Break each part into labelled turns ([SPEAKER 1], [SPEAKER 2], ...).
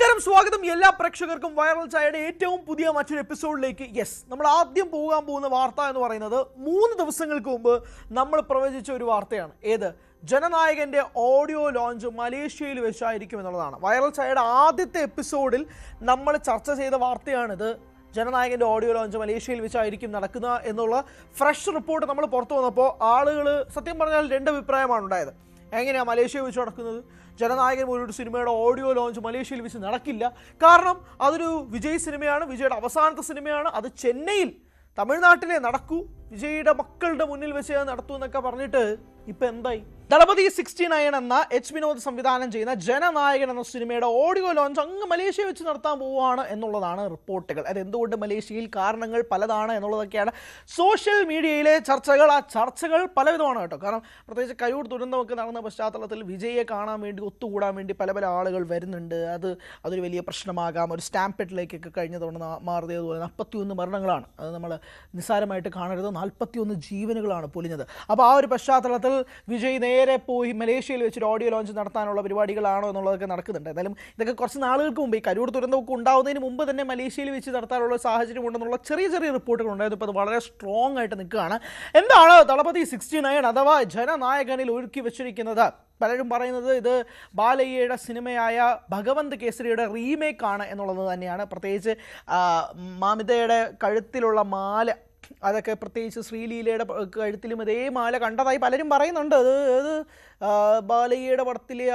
[SPEAKER 1] നമസ്കാരം, സ്വാഗതം എല്ലാ പ്രേക്ഷകർക്കും വൈറൽ ചായയുടെ ഏറ്റവും പുതിയ മറ്റൊരു എപ്പിസോഡിലേക്ക്. നമ്മൾ ആദ്യം പോകാൻ പോകുന്ന വാർത്ത എന്ന് പറയുന്നത് 3 ദിവസങ്ങൾക്ക് മുമ്പ് നമ്മൾ പ്രവചിച്ച ഒരു വാർത്തയാണ്. ഏത്? ജനനായകന്റെ ഓഡിയോ ലോഞ്ച് മലേഷ്യയിൽ വെച്ചായിരിക്കും എന്നുള്ളതാണ്. വൈറൽ ചായയുടെ ആദ്യത്തെ എപ്പിസോഡിൽ നമ്മൾ ചർച്ച ചെയ്ത വാർത്തയാണിത്. ജനനായകന്റെ ഓഡിയോ ലോഞ്ച് മലേഷ്യയിൽ വെച്ചായിരിക്കും നടക്കുക എന്നുള്ള ഫ്രഷ് റിപ്പോർട്ട് നമ്മൾ പുറത്തു വന്നപ്പോൾ ആളുകൾ സത്യം പറഞ്ഞാൽ 2 അഭിപ്രായമാണ് ഉണ്ടായത്. എങ്ങനെയാണ് മലേഷ്യയിൽ വെച്ച് നടക്കുന്നത്? ജനനായകൻ പോലൊരു സിനിമയുടെ ഓഡിയോ ലോഞ്ച് മലേഷ്യയിൽ വെച്ച് നടക്കില്ല. കാരണം അതൊരു വിജയ് സിനിമയാണ്, വിജയുടെ അവസാനത്തെ സിനിമയാണ്. അത് ചെന്നൈയിൽ, തമിഴ്നാട്ടിലെ നടക്കൂ, വിജയുടെ മക്കളുടെ മുന്നിൽ വെച്ച് നടത്തൂ എന്നൊക്കെ പറഞ്ഞിട്ട് ഇപ്പം എന്തായി? ദളപതി 69 എന്ന എച്ച് വിനോദ് സംവിധാനം ചെയ്യുന്ന ജനനായകൻ എന്ന സിനിമയുടെ ഓഡിയോ ലോഞ്ച് അങ്ങ് മലേഷ്യ വെച്ച് നടത്താൻ പോവുകയാണ് എന്നുള്ളതാണ് റിപ്പോർട്ടുകൾ. അതെന്തുകൊണ്ട് മലേഷ്യയിൽ? കാരണങ്ങൾ പലതാണ് എന്നുള്ളതൊക്കെയാണ് സോഷ്യൽ മീഡിയയിലെ ചർച്ചകൾ. ആ ചർച്ചകൾ പലവിധമാണ് കേട്ടോ. കാരണം പ്രത്യേകിച്ച് കയ്യൂർ ദുരന്തമൊക്കെ നടന്ന പശ്ചാത്തലത്തിൽ വിജയെ കാണാൻ വേണ്ടി, ഒത്തുകൂടാൻ വേണ്ടി പല ആളുകൾ വരുന്നുണ്ട്. അതൊരു വലിയ പ്രശ്നമാകാം. ഒരു സ്റ്റാമ്പെറ്റിലേക്കൊക്കെ കഴിഞ്ഞ തവണ മാറിയതുപോലെ 41 മരണങ്ങളാണ്. അത് നമ്മൾ നിസ്സാരമായിട്ട് കാണരുത്. 41 ജീവനുകളാണ് പൊലിഞ്ഞത്. അപ്പോൾ ആ ഒരു പശ്ചാത്തലത്തിൽ വിജയ് നേരെ പോയി മലേഷ്യയിൽ വെച്ചൊരു ഓഡിയോ ലോഞ്ച് നടത്താനുള്ള പരിപാടികളാണോ എന്നുള്ളതൊക്കെ നടക്കുന്നുണ്ട്. എന്തായാലും ഇതൊക്കെ കുറച്ച് നാളുകൾക്ക് മുമ്പ്, ഈ കരൂർ ദുരന്തമൊക്കെ ഉണ്ടാവുന്നതിന് മുമ്പ് തന്നെ മലേഷ്യയിൽ വെച്ച് നടത്താനുള്ള സാഹചര്യം ഉണ്ടെന്നുള്ള ചെറിയ റിപ്പോർട്ടുകൾ ഉണ്ടായിരുന്നു. ഇപ്പോൾ അത് വളരെ സ്ട്രോങ് ആയിട്ട് നിൽക്കുകയാണ്. എന്താണ് ദളപതി 69 അഥവാ ജനനായകനിൽ ഒരുക്കി വെച്ചിരിക്കുന്നത്? പലരും പറയുന്നത് ഇത് ബാലയ്യയുടെ സിനിമയായ ഭഗവന്ത് കേസരിയുടെ റീമേക്കാണ് എന്നുള്ളത് തന്നെയാണ്. പ്രത്യേകിച്ച് മാമിതയുടെ കഴുത്തിലുള്ള മാല, അതൊക്കെ പ്രത്യേകിച്ച് ശ്രീലീലയുടെ കഴുത്തിലും അതേ മാല കണ്ടതായി പലരും പറയുന്നുണ്ട്. അത് ബാലയ്യയുടെ പടത്തിലെ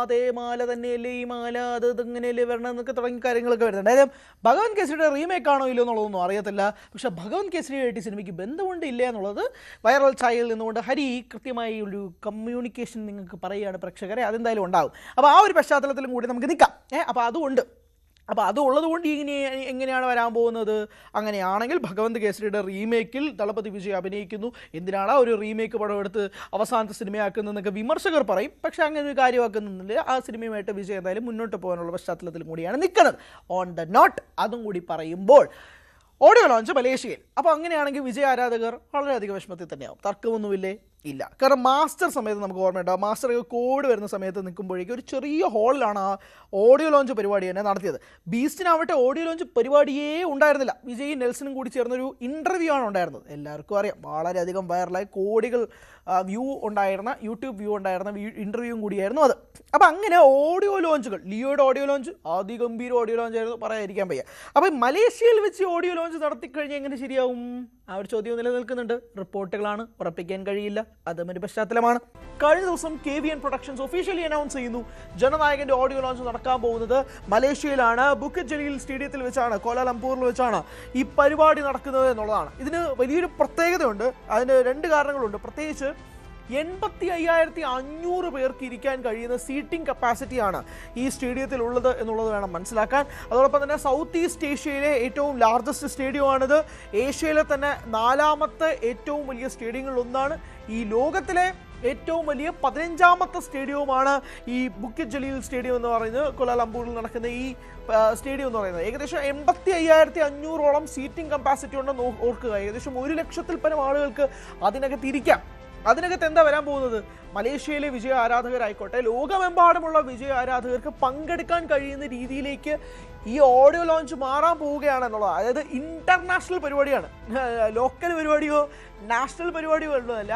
[SPEAKER 1] അതേ മാല തന്നെയല്ലേ ഈ മാല, ഇങ്ങനെയല്ലേ വരണം എന്നൊക്കെ തുടങ്ങിയ കാര്യങ്ങളൊക്കെ വരുന്നുണ്ട്. അതായത് ഭഗവന്ത് കേസരിയുടെ റീമേക്കാണോ ഇല്ലോ എന്നുള്ളതൊന്നും അറിയത്തില്ല. പക്ഷേ ഭഗവന്ത് കേസരിയായിട്ട് ഈ സിനിമയ്ക്ക് ബന്ധമുണ്ട് ഇല്ല എന്നുള്ളത് വൈറൽ ചായയിൽ നിന്നുകൊണ്ട് ഹരി കൃത്യമായി ഒരു കമ്മ്യൂണിക്കേഷൻ നിങ്ങൾക്ക് പറയുകയാണ് പ്രേക്ഷകരെ. അതെന്തായാലും ഉണ്ടാകും. അപ്പോൾ ആ ഒരു പശ്ചാത്തലത്തിലും കൂടി നമുക്ക് നിൽക്കാം. അപ്പോൾ അതുള്ളത് കൊണ്ട് എങ്ങനെയാണ് വരാൻ പോകുന്നത്? അങ്ങനെയാണെങ്കിൽ ഭഗവന്ത് കേസരിയുടെ റീമേക്കിൽ ദളപതി വിജയ് അഭിനയിക്കുന്നു. എന്തിനാണ് ഒരു റീമേക്ക് പടം എടുത്ത് അവസാനത്തെ സിനിമയാക്കുന്നതെന്നൊക്കെ വിമർശകർ പറയും. പക്ഷേ അങ്ങനെ ഒരു കാര്യമാക്കുന്നില്ല. ആ സിനിമയുമായിട്ട് വിജയ് എന്തായാലും മുന്നോട്ട് പോകാനുള്ള പശ്ചാത്തലത്തിൽ കൂടിയാണ് നിൽക്കുന്നത്. ഓൺ ദ നോട്ട് അതും കൂടി പറയുമ്പോൾ ഓഡിയോ ലോഞ്ച് മലേഷ്യയിൽ. അപ്പോൾ അങ്ങനെയാണെങ്കിൽ വിജയ് ആരാധകർ വളരെയധികം വിഷമത്തിൽ തന്നെയാവും. തർക്കമൊന്നുമില്ലേ? ഇല്ല. കാരണം മാസ്റ്റർ സമയത്ത് നമുക്ക് ഓർമ്മയുണ്ടാവും. മാസ്റ്റർ കോവിഡ് വരുന്ന സമയത്ത് നിൽക്കുമ്പോഴേക്കും ഒരു ചെറിയ ഹാളിലാണ് ആ ഓഡിയോ ലോഞ്ച് പരിപാടി തന്നെ നടത്തിയത്. ബീസ്റ്റിനാവട്ടെ ഓഡിയോ ലോഞ്ച് പരിപാടിയേ ഉണ്ടായിരുന്നില്ല. വിജയും നെൽസനും കൂടി ചേർന്നൊരു ഇൻ്റർവ്യൂ ആണ് ഉണ്ടായിരുന്നത്. എല്ലാവർക്കും അറിയാം, വളരെയധികം വൈറലായി കോടികൾ യൂട്യൂബ് വ്യൂ ഉണ്ടായിരുന്ന ഇൻ്റർവ്യൂവും കൂടിയായിരുന്നു അത്. അപ്പോൾ അങ്ങനെ ഓഡിയോ ലോഞ്ചുകൾ, ലിയോയുടെ ഓഡിയോ ലോഞ്ച് അതിഗംഭീര ഓഡിയോ ലോഞ്ച് ആയിരുന്നു, പറയാതിരിക്കാൻ വയ്യ. അപ്പോൾ മലേഷ്യയിൽ വെച്ച് ഓഡിയോ ലോഞ്ച് നടത്തിക്കഴിഞ്ഞാൽ എങ്ങനെ ശരിയാവും? ആ ഒരു ചോദ്യം നിലനിൽക്കുന്നുണ്ട്. റിപ്പോർട്ടുകളാണ്, ഉറപ്പിക്കാൻ കഴിയില്ല. അതും ഒരു പശ്ചാത്തലമാണ്. കഴിഞ്ഞ ദിവസം KVN പ്രൊഡക്ഷൻസ് ഒഫീഷ്യലി അനൗൺസ് ചെയ്യുന്നു ജനനായകന്റെ ഓഡിയോ ലോഞ്ച് നടക്കാൻ പോകുന്നത് മലേഷ്യയിലാണ്. ബുക്കറ്റ് ജലീൽ സ്റ്റേഡിയത്തിൽ വെച്ചാണ്, കോലാലംപൂരിൽ വെച്ചാണ് ഈ പരിപാടി നടക്കുന്നത് എന്നുള്ളതാണ്. ഇതിന് വലിയൊരു പ്രത്യേകതയുണ്ട്. അതിന് 2 കാരണങ്ങളുണ്ട്. പ്രത്യേകിച്ച് 85,500 പേർക്ക് ഇരിക്കാൻ കഴിയുന്ന സീറ്റിംഗ് കപ്പാസിറ്റിയാണ് ഈ സ്റ്റേഡിയത്തിൽ ഉള്ളത് എന്നുള്ളത് വേണം മനസ്സിലാക്കാൻ. അതോടൊപ്പം തന്നെ സൗത്ത് ഈസ്റ്റ് ഏഷ്യയിലെ ഏറ്റവും ലാർജസ്റ്റ് സ്റ്റേഡിയമാണിത്. ഏഷ്യയിലെ തന്നെ 4ാമത്തെ ഏറ്റവും വലിയ സ്റ്റേഡിയങ്ങളിലൊന്നാണ്. ഈ ലോകത്തിലെ ഏറ്റവും വലിയ 15ാമത്തെ സ്റ്റേഡിയവുമാണ് ഈ ബുക്കറ്റ് ജലീൽ സ്റ്റേഡിയം എന്ന് പറയുന്നത്. കോലാലംപൂരിൽ നടക്കുന്ന ഈ സ്റ്റേഡിയം എന്ന് പറയുന്നത് ഏകദേശം 85,500ഓളം സീറ്റിംഗ് കപ്പാസിറ്റി ഉണ്ടെന്ന് ഓർക്കുക. ഏകദേശം 1 ലക്ഷത്തിൽ പരം ആളുകൾക്ക് അതിനകത്ത് ഇരിക്കാം. അതിനകത്ത് എന്താ വരാൻ പോകുന്നത്? മലേഷ്യയിലെ വിജയ ആരാധകരായിക്കോട്ടെ, ലോകമെമ്പാടുമുള്ള വിജയ ആരാധകർക്ക് പങ്കെടുക്കാൻ കഴിയുന്ന രീതിയിലേക്ക് ഈ ഓഡിയോ ലോഞ്ച് മാറാൻ പോവുകയാണ് എന്നുള്ളത്. അതായത് ഇൻ്റർനാഷണൽ പരിപാടിയാണ്. ലോക്കൽ പരിപാടിയോ നാഷണൽ പരിപാടിയോ ഉള്ളതല്ല,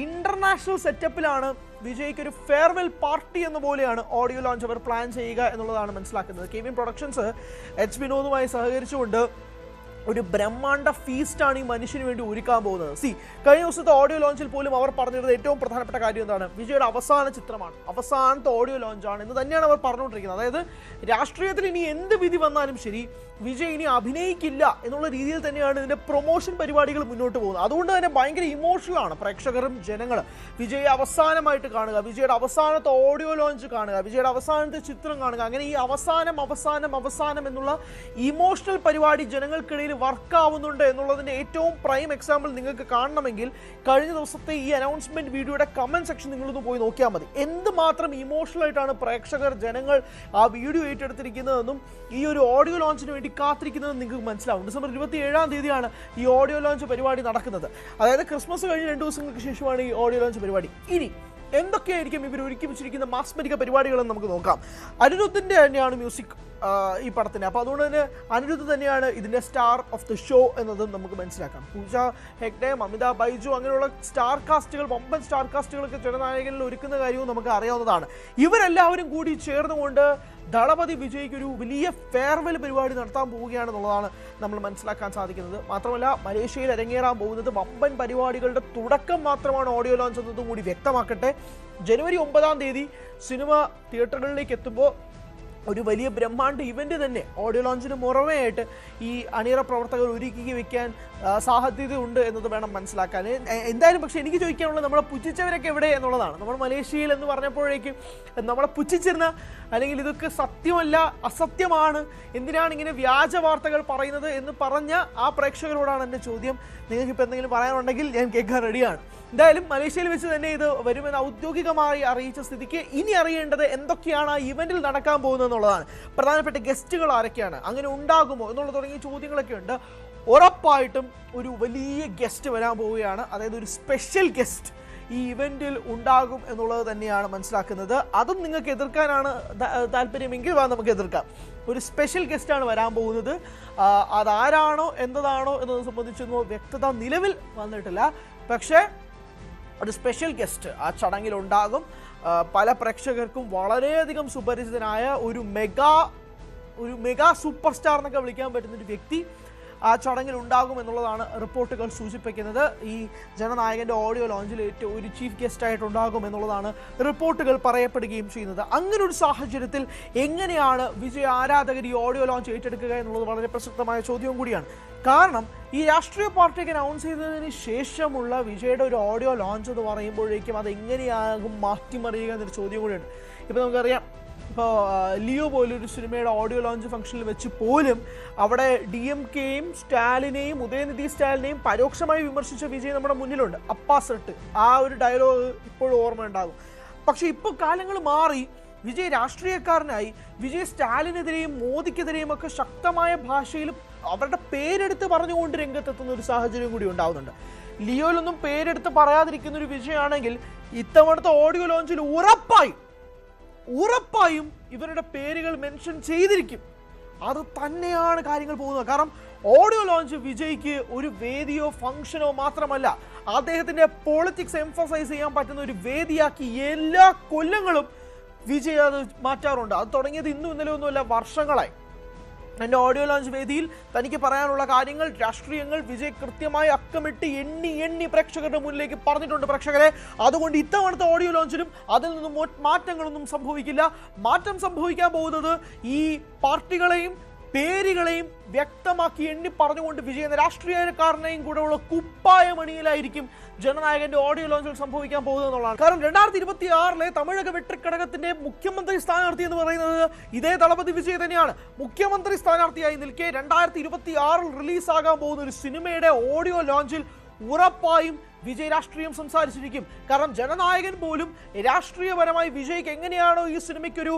[SPEAKER 1] ഇൻ്റർനാഷണൽ സെറ്റപ്പിലാണ്. വിജയ്ക്ക് ഒരു ഫെയർവെൽ പാർട്ടി എന്ന പോലെയാണ് ഓഡിയോ ലോഞ്ച് അവർ പ്ലാൻ ചെയ്യുക എന്നുള്ളതാണ് മനസ്സിലാക്കുന്നത്. KVN പ്രൊഡക്ഷൻസ് എച്ച് വിനോദുമായി സഹകരിച്ചുകൊണ്ട് ഒരു ബ്രഹ്മാണ്ഡ ഫീസ്റ്റാണ് ഈ മനുഷ്യന് വേണ്ടി ഒരുക്കാൻ പോകുന്നത്. കഴിഞ്ഞ ദിവസത്തെ ഓഡിയോ ലോഞ്ചിൽ പോലും അവർ പറഞ്ഞിരുന്നത് ഏറ്റവും പ്രധാനപ്പെട്ട കാര്യം എന്താണ്? വിജയുടെ അവസാന ചിത്രമാണ്, അവസാനത്തെ ഓഡിയോ ലോഞ്ചാണ് എന്ന് തന്നെയാണ് അവർ പറഞ്ഞുകൊണ്ടിരിക്കുന്നത്. അതായത് രാഷ്ട്രീയത്തിൽ ഇനി എന്ത് വിധി വന്നാലും ശരി, വിജയ് ഇനി അഭിനയിക്കില്ല എന്നുള്ള രീതിയിൽ തന്നെയാണ് ഇതിൻ്റെ പ്രൊമോഷൻ പരിപാടികൾ മുന്നോട്ട് പോകുന്നത്. അതുകൊണ്ട് തന്നെ ഭയങ്കര ഇമോഷണലാണ് പ്രേക്ഷകരും ജനങ്ങൾ. വിജയ് അവസാനമായിട്ട് കാണുക, വിജയുടെ അവസാനത്തെ ഓഡിയോ ലോഞ്ച് കാണുക, വിജയുടെ അവസാനത്തെ ചിത്രം കാണുക. അങ്ങനെ ഈ അവസാനം എന്നുള്ള ഇമോഷണൽ പരിപാടി ജനങ്ങൾക്കിടയിൽ വർക്കാവുന്നുണ്ട് എന്നുള്ളതിൻ്റെ ഏറ്റവും പ്രൈം എക്സാമ്പിൾ നിങ്ങൾക്ക് കാണണമെങ്കിൽ കഴിഞ്ഞ ദിവസത്തെ ഈ അനൗൺസ്മെന്റ് വീഡിയോയുടെ കമന്റ് സെക്ഷൻ നിങ്ങളൊന്ന് പോയി നോക്കിയാൽ മതി. എന്തുമാത്രം ഇമോഷണൽ ആയിട്ടാണ് പ്രേക്ഷകർ, ജനങ്ങൾ ആ വീഡിയോ ഏറ്റെടുത്തിരിക്കുന്നതെന്നും ഈ ഒരു ഓഡിയോ ലോഞ്ചിന് വേണ്ടി കാത്തിരിക്കുന്നതെന്ന് നിങ്ങൾക്ക് മനസ്സിലാവും. ഡിസംബർ 27-ാം തീയതിയാണ് ഈ ഓഡിയോ ലോഞ്ച് പരിപാടി നടക്കുന്നത്. അതായത് ക്രിസ്മസ് കഴിഞ്ഞ് 2 ദിവസങ്ങൾക്ക് ശേഷമാണ് ഈ ഓഡിയോ ലോഞ്ച് പരിപാടി. ഇനി എന്തൊക്കെയായിരിക്കും ഇവർ ഒരുക്കി വെച്ചിരിക്കുന്ന മാസ്മരിക പരിപാടികളെന്ന് നമുക്ക് നോക്കാം. അനിരുദ്ധിൻ്റെ തന്നെയാണ് മ്യൂസിക് ഈ പടത്തിന്. അപ്പോൾ അതുകൊണ്ട് തന്നെ അനിരുദ്ധ് തന്നെയാണ് ഇതിൻ്റെ സ്റ്റാർ ഓഫ് ദി ഷോ എന്നതും നമുക്ക് മനസ്സിലാക്കാം. പൂജ ഹെഗ്ഡെ, മമിത ബൈജു അങ്ങനെയുള്ള സ്റ്റാർ കാസ്റ്റുകൾ, വമ്പൻ സ്റ്റാർ കാസ്റ്റുകളൊക്കെ ജനനായകനിൽ ഒരുക്കുന്ന കാര്യവും നമുക്ക് അറിയാവുന്നതാണ്. ഇവരെല്ലാവരും കൂടി ചേർന്നുകൊണ്ട് ദളപതി വിജയ്ക്ക് ഒരു വലിയ ഫെയർവെൽ പരിപാടി നടത്താൻ പോവുകയാണെന്നുള്ളതാണ് നമ്മൾ മനസ്സിലാക്കാൻ സാധിക്കുന്നത്. മാത്രമല്ല മലേഷ്യയിൽ അരങ്ങേറാൻ പോകുന്നത് വമ്പൻ പരിപാടികളുടെ തുടക്കം മാത്രമാണ് ഓഡിയോ ലോഞ്ച് എന്നതും കൂടി വ്യക്തമാക്കട്ടെ. ജനുവരി 9 സിനിമ തിയേറ്ററുകളിലേക്ക് എത്തുമ്പോൾ ഒരു വലിയ ബ്രഹ്മാണ്ഡ ഇവൻ്റ് തന്നെ ഓഡിയോ ലോഞ്ചിന് പുറമെയായിട്ട് ഈ അണിയറ പ്രവർത്തകർ ഒരുക്കി വെക്കാൻ സാധ്യതയുണ്ട് എന്നത് വേണം മനസ്സിലാക്കാൻ. എന്തായാലും പക്ഷേ എനിക്ക് ചോദിക്കാനുള്ളത് നമ്മളെ പുച്ഛിച്ചവരൊക്കെ എവിടെ എന്നുള്ളതാണ്. നമ്മൾ മലേഷ്യയിൽ എന്ന് പറഞ്ഞപ്പോഴേക്കും നമ്മളെ പുച്ഛിച്ചിരുന്ന, അല്ലെങ്കിൽ ഇതൊക്കെ സത്യമല്ല അസത്യമാണ്, എന്തിനാണ് ഇങ്ങനെ വ്യാജ വാർത്തകൾ പറയുന്നത് എന്ന് പറഞ്ഞ ആ പ്രേക്ഷകരോടാണ് എൻ്റെ ചോദ്യം. നിങ്ങൾക്കിപ്പോൾ എന്തെങ്കിലും പറയാനുണ്ടെങ്കിൽ ഞാൻ കേൾക്കാൻ റെഡിയാണ്. എന്തായാലും മലേഷ്യയിൽ വെച്ച് തന്നെ ഇത് വരുമെന്ന് ഔദ്യോഗികമായി അറിയിച്ച സ്ഥിതിക്ക് ഇനി അറിയേണ്ടത് എന്തൊക്കെയാണ് ആ ഇവന്റിൽ നടക്കാൻ പോകുന്നത് എന്നുള്ളതാണ്. പ്രധാനപ്പെട്ട ഗസ്റ്റുകൾ ആരൊക്കെയാണ്, അങ്ങനെ ഉണ്ടാകുമോ എന്നുള്ള തുടങ്ങിയ ചോദ്യങ്ങളൊക്കെ ഉണ്ട്. ഉറപ്പായിട്ടും ഒരു വലിയ ഗസ്റ്റ് വരാൻ പോവുകയാണ്. അതായത് ഒരു സ്പെഷ്യൽ ഗസ്റ്റ് ഈ ഇവന്റിൽ ഉണ്ടാകും എന്നുള്ളത് തന്നെയാണ് മനസ്സിലാക്കുന്നത്. അതും നിങ്ങൾക്ക് എതിർക്കാനാണ് താല്പര്യമെങ്കിൽ നമുക്ക് എതിർക്കാം. ഒരു സ്പെഷ്യൽ ഗസ്റ്റാണ് വരാൻ പോകുന്നത്. അതാരാണോ എന്നതാണോ എന്നത് സംബന്ധിച്ചൊന്നും വ്യക്തത നിലവിൽ വന്നിട്ടില്ല. പക്ഷേ ഒരു സ്പെഷ്യൽ ഗസ്റ്റ് ആ ചടങ്ങിലുണ്ടാകും. പല പ്രേക്ഷകർക്കും വളരെയധികം സുപരിചിതനായ ഒരു മെഗാ സൂപ്പർ സ്റ്റാർ എന്നൊക്കെ വിളിക്കാൻ പറ്റുന്നൊരു വ്യക്തി ആ ചടങ്ങിൽ ഉണ്ടാകും എന്നുള്ളതാണ് റിപ്പോർട്ടുകൾ സൂചിപ്പിക്കുന്നത്. ഈ ജനനായകൻ്റെ ഓഡിയോ ലോഞ്ചിൽ ഏറ്റവും ഒരു ചീഫ് ഗസ്റ്റായിട്ടുണ്ടാകും എന്നുള്ളതാണ് റിപ്പോർട്ടുകൾ പറയപ്പെടുകയും ചെയ്യുന്നത്. അങ്ങനെ ഒരു സാഹചര്യത്തിൽ എങ്ങനെയാണ് വിജയ് ആരാധകർ ഈ ഓഡിയോ ലോഞ്ച് ഏറ്റെടുക്കുക എന്നുള്ളത് വളരെ പ്രസക്തമായ ചോദ്യവും കൂടിയാണ്. കാരണം ഈ രാഷ്ട്രീയ പാർട്ടിയൊക്കെ അനൗൺസ് ചെയ്തതിന് ശേഷമുള്ള വിജയുടെ ഒരു ഓഡിയോ ലോഞ്ച് എന്ന് പറയുമ്പോഴേക്കും അത് എങ്ങനെയാകും മാറ്റിമറിയുക എന്നൊരു ചോദ്യം കൂടിയുണ്ട്. ഇപ്പോൾ നമുക്കറിയാം, ഇപ്പോൾ ലിയോ പോലൊരു സിനിമയുടെ ഓഡിയോ ലോഞ്ച് ഫംഗ്ഷനിൽ വെച്ച് പോലും അവിടെ DMKയും സ്റ്റാലിനെയും ഉദയനിധി സ്റ്റാലിനെയും പരോക്ഷമായി വിമർശിച്ച വിജയ് നമ്മുടെ മുന്നിലുണ്ട്. അപ്പാസെട്ട് ആ ഒരു ഡയലോഗ് ഇപ്പോഴും ഓർമ്മയുണ്ടാകും. പക്ഷെ ഇപ്പോൾ കാലങ്ങൾ മാറി, വിജയ് രാഷ്ട്രീയക്കാരനായി. വിജയ് സ്റ്റാലിനെതിരെയും മോദിക്കെതിരെയും ഒക്കെ ശക്തമായ ഭാഷയിൽ അവരുടെ പേരെടുത്ത് പറഞ്ഞുകൊണ്ട് രംഗത്തെത്തുന്ന ഒരു സാഹചര്യം കൂടി ഉണ്ടാവുന്നുണ്ട്. ലിയോയിലൊന്നും പേരെടുത്ത് പറയാതിരിക്കുന്ന ഒരു വിജയാണെങ്കിൽ ഇത്തവണത്തെ ഓഡിയോ ലോഞ്ചിൽ ഉറപ്പായും ഇവരുടെ പേരുകൾ മെൻഷൻ ചെയ്തിരിക്കും. അത് തന്നെയാണ് കാര്യങ്ങൾ പോകുന്നത്. കാരണം ഓഡിയോ ലോഞ്ച് വിജയ്ക്ക് ഒരു വേദിയോ ഫംഗ്ഷനോ മാത്രമല്ല, അദ്ദേഹത്തിൻ്റെ പൊളിറ്റിക്സ് എംഫസൈസ് ചെയ്യാൻ പറ്റുന്ന ഒരു വേദിയാക്കി എല്ലാ കൊല്ലങ്ങളും വിജയ് അത് മാറ്റാറുണ്ട്. അത് തുടങ്ങിയത് ഇന്നും ഇന്നലെ ഒന്നുമല്ല, വർഷങ്ങളായി. എൻ്റെ ഓഡിയോ ലോഞ്ച് വേദിയിൽ തനിക്ക് പറയാനുള്ള കാര്യങ്ങൾ, രാഷ്ട്രീയങ്ങൾ വിജയ് കൃത്യമായി അക്കമിട്ട് എണ്ണി പ്രേക്ഷകരുടെ മുന്നിലേക്ക് പറഞ്ഞിട്ടുണ്ട്. പ്രേക്ഷകരെ, അതുകൊണ്ട് ഇത്തവണത്തെ ഓഡിയോ ലോഞ്ചിലും അതിൽ നിന്നും മാറ്റങ്ങളൊന്നും സംഭവിക്കില്ല. മാറ്റം സംഭവിക്കാൻ പോകുന്നത് ഈ പാർട്ടികളെയും പേരുകളെയും വ്യക്തമാക്കി എണ്ണി പറഞ്ഞുകൊണ്ട് വിജയ് എന്ന രാഷ്ട്രീയക്കാരനെയും കൂടെ ഉള്ള കുപ്പായമണിയിലായിരിക്കും ജനനായകന്റെ ഓഡിയോ ലോഞ്ചിൽ സംഭവിക്കാൻ പോകുന്നത് എന്നുള്ളതാണ്. കാരണം 2026 തമിഴക വെട്രിക്കടകത്തിന്റെ മുഖ്യമന്ത്രി സ്ഥാനാർത്ഥി എന്ന് പറയുന്നത് ഇതേ ദളപതി വിജയ് തന്നെയാണ്. മുഖ്യമന്ത്രി സ്ഥാനാർത്ഥിയായി നിൽക്കെ 2026 റിലീസാകാൻ പോകുന്ന ഒരു സിനിമയുടെ ഓഡിയോ ലോഞ്ചിൽ ഉറപ്പായും വിജയ് രാഷ്ട്രീയം സംസാരിച്ചിരിക്കും. കാരണം ജനനായകൻ പോലും രാഷ്ട്രീയപരമായി വിജയ്ക്ക് എങ്ങനെയാണോ ഈ സിനിമയ്ക്കൊരു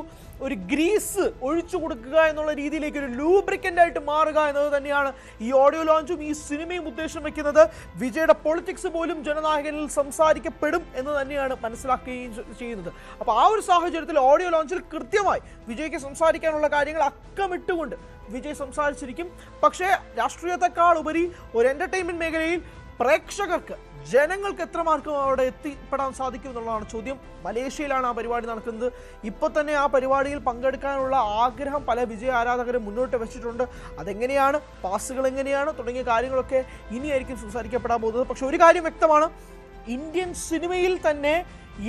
[SPEAKER 1] ഗ്രീസ് ഒഴിച്ചു കൊടുക്കുക എന്നുള്ള രീതിയിലേക്ക് ഒരു ലൂബ്രിക്കൻ്റ് ആയിട്ട് മാറുക എന്നത് തന്നെയാണ് ഈ ഓഡിയോ ലോഞ്ചും ഈ സിനിമയും ഉദ്ദേശം വെക്കുന്നത്. വിജയുടെ പൊളിറ്റിക്സ് പോലും ജനനായകനിൽ സംസാരിക്കപ്പെടും എന്ന് തന്നെയാണ് മനസ്സിലാക്കുകയും ചെയ്യുന്നത്. അപ്പോൾ ആ ഒരു സാഹചര്യത്തിൽ ഓഡിയോ ലോഞ്ചിൽ കൃത്യമായി വിജയ്ക്ക് സംസാരിക്കാനുള്ള കാര്യങ്ങൾ അക്കമിട്ടുകൊണ്ട് വിജയ് സംസാരിച്ചിരിക്കും. പക്ഷേ രാഷ്ട്രീയത്തെക്കാൾ ഉപരി ഒരു എൻ്റർടൈൻമെൻറ്റ് മേഖലയിൽ പ്രേക്ഷകർക്ക്, ജനങ്ങൾക്ക് എത്രമാർക്കും അവിടെ എത്തിപ്പെടാൻ സാധിക്കും എന്നുള്ളതാണ് ചോദ്യം. മലേഷ്യയിലാണ് ആ പരിപാടി നടക്കുന്നത്. ഇപ്പോൾ തന്നെ ആ പരിപാടിയിൽ പങ്കെടുക്കാനുള്ള ആഗ്രഹം പല വിജയ ആരാധകരും മുന്നോട്ട് വെച്ചിട്ടുണ്ട്. അതെങ്ങനെയാണ്, പാസുകൾ എങ്ങനെയാണ് തുടങ്ങിയ കാര്യങ്ങളൊക്കെ ഇനിയായിരിക്കും സംസാരിക്കപ്പെടാൻ പോകുന്നത്. പക്ഷെ ഒരു കാര്യം വ്യക്തമാണ്, ഇന്ത്യൻ സിനിമയിൽ തന്നെ